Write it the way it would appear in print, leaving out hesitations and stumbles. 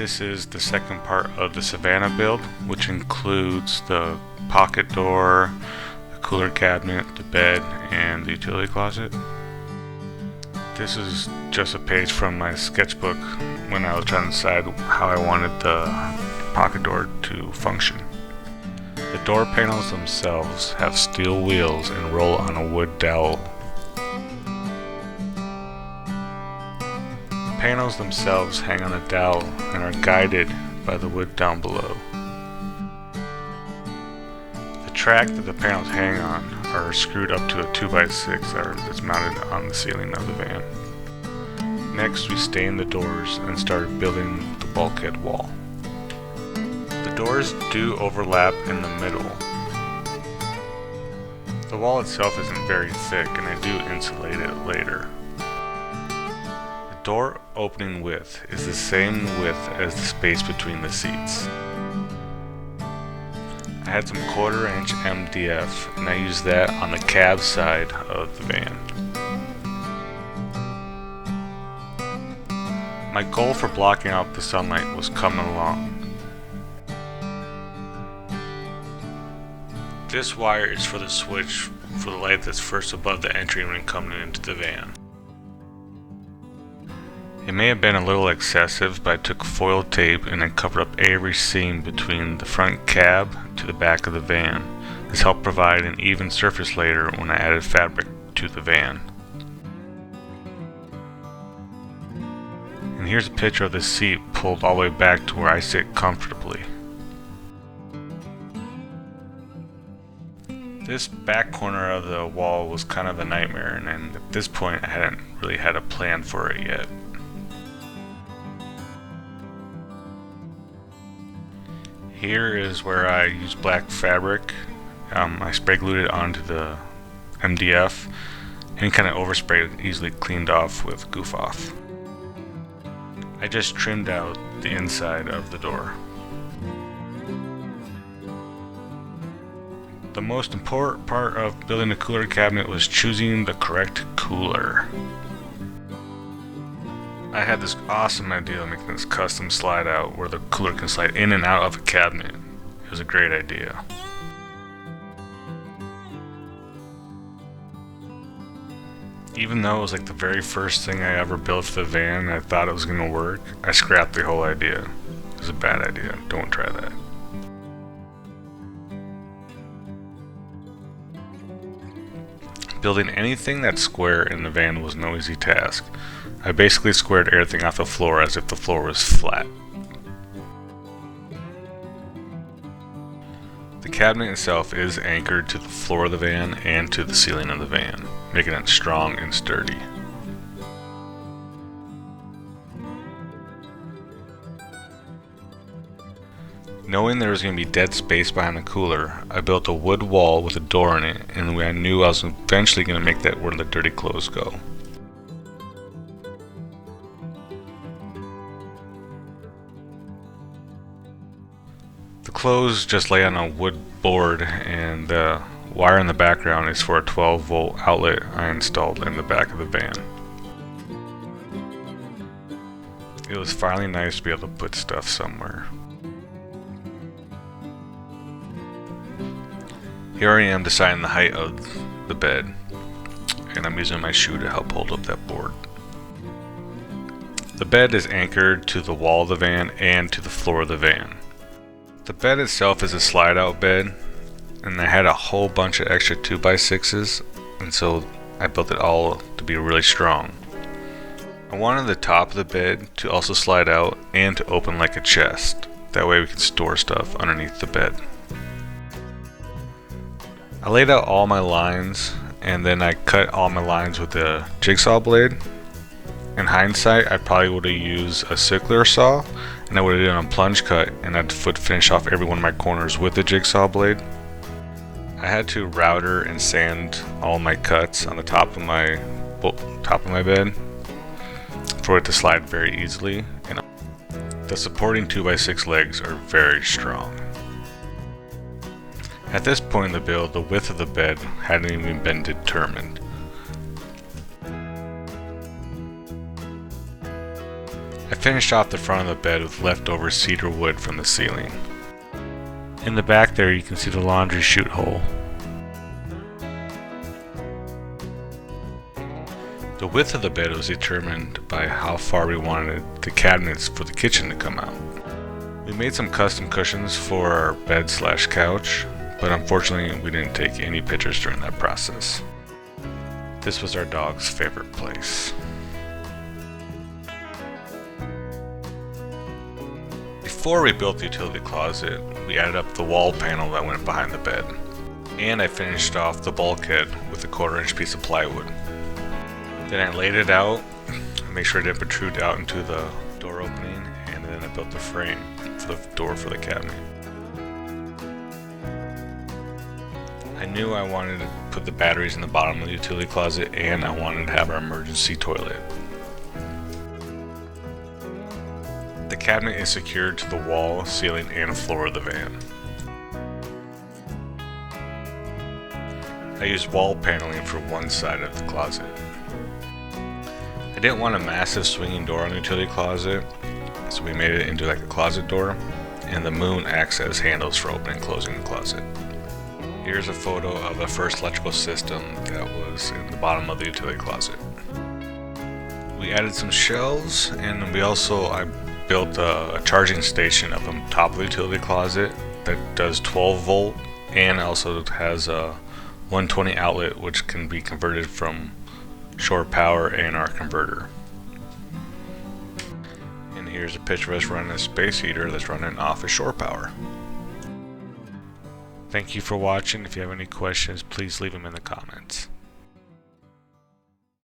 This is the second part of the Savana build, which includes the pocket door, the cooler cabinet, the bed, and the utility closet. This is just a page from my sketchbook when I was trying to decide how I wanted the pocket door to function. The door panels themselves have steel wheels and roll on a wood dowel. The panels themselves hang on a dowel and are guided by the wood down below. The track that the panels hang on are screwed up to a 2x6 that's mounted on the ceiling of the van. Next, we stained the doors and started building the bulkhead wall. The doors do overlap in the middle. The wall itself isn't very thick, and I do insulate it later. The door opening width is the same width as the space between the seats. I had some 1/4 inch MDF, and I used that on the cab side of the van. My goal for blocking out the sunlight was coming along. This wire is for the switch for the light that's first above the entry when coming into the van. It may have been a little excessive, but I took foil tape and I covered up every seam between the front cab to the back of the van. This helped provide an even surface layer when I added fabric to the van. And here's a picture of the seat pulled all the way back to where I sit comfortably. This back corner of the wall was kind of a nightmare, and at this point I hadn't really had a plan for it yet. Here is where I used black fabric. I spray glued it onto the MDF. Any kind of overspray easily cleaned off with Goof Off. I just trimmed out the inside of the door. The most important part of building a cooler cabinet was choosing the correct cooler. I had this awesome idea of making this custom slide out where the cooler can slide in and out of a cabinet. It was a great idea. Even though it was like the very first thing I ever built for the van and I thought it was going to work, I scrapped the whole idea. It was a bad idea. Don't try that. Building anything that's square in the van was no easy task. I basically squared everything off the floor as if the floor was flat. The cabinet itself is anchored to the floor of the van and to the ceiling of the van, making it strong and sturdy. Knowing there was going to be dead space behind the cooler, I built a wood wall with a door in it, and I knew I was eventually going to make that where the dirty clothes go. The clothes just lay on a wood board, and the wire in the background is for a 12-volt outlet I installed in the back of the van. It was finally nice to be able to put stuff somewhere. Here I am deciding the height of the bed, and I'm using my shoe to help hold up that board. The bed is anchored to the wall of the van and to the floor of the van. The bed itself is a slide out bed, and I had a whole bunch of extra 2x6s, and so I built it all to be really strong. I wanted the top of the bed to also slide out and to open like a chest. That way we can store stuff underneath the bed. I laid out all my lines, and then I cut all my lines with a jigsaw blade. In hindsight, I probably would have used a circular saw, and I would have done a plunge cut, and I'd finish off every one of my corners with the jigsaw blade. I had to router and sand all my cuts on the top of my bed for it to slide very easily, and the supporting 2x6 legs are very strong. At this point in the build, the width of the bed hadn't even been determined. I finished off the front of the bed with leftover cedar wood from the ceiling. In the back there you can see the laundry chute hole. The width of the bed was determined by how far we wanted the cabinets for the kitchen to come out. We made some custom cushions for our bed/couch, but unfortunately we didn't take any pictures during that process. This was our dog's favorite place. Before we built the utility closet, we added up the wall panel that went behind the bed, and I finished off the bulkhead with a 1/4-inch piece of plywood. Then I laid it out, make sure it didn't protrude out into the door opening, and then I built the frame for the door for the cabinet. I knew I wanted to put the batteries in the bottom of the utility closet, and I wanted to have our emergency toilet. The cabinet is secured to the wall, ceiling, and floor of the van. I used wall paneling for one side of the closet. I didn't want a massive swinging door on the utility closet, so we made it into like a closet door, and the moon acts as handles for opening and closing the closet. Here's a photo of the first electrical system that was in the bottom of the utility closet. We added some shelves, and I built a charging station up on top of the utility closet that does 12 volt and also has a 120 outlet which can be converted from shore power and our converter. And here's a picture of us running a space heater that's running off of shore power. Thank you for watching. If you have any questions, please leave them in the comments.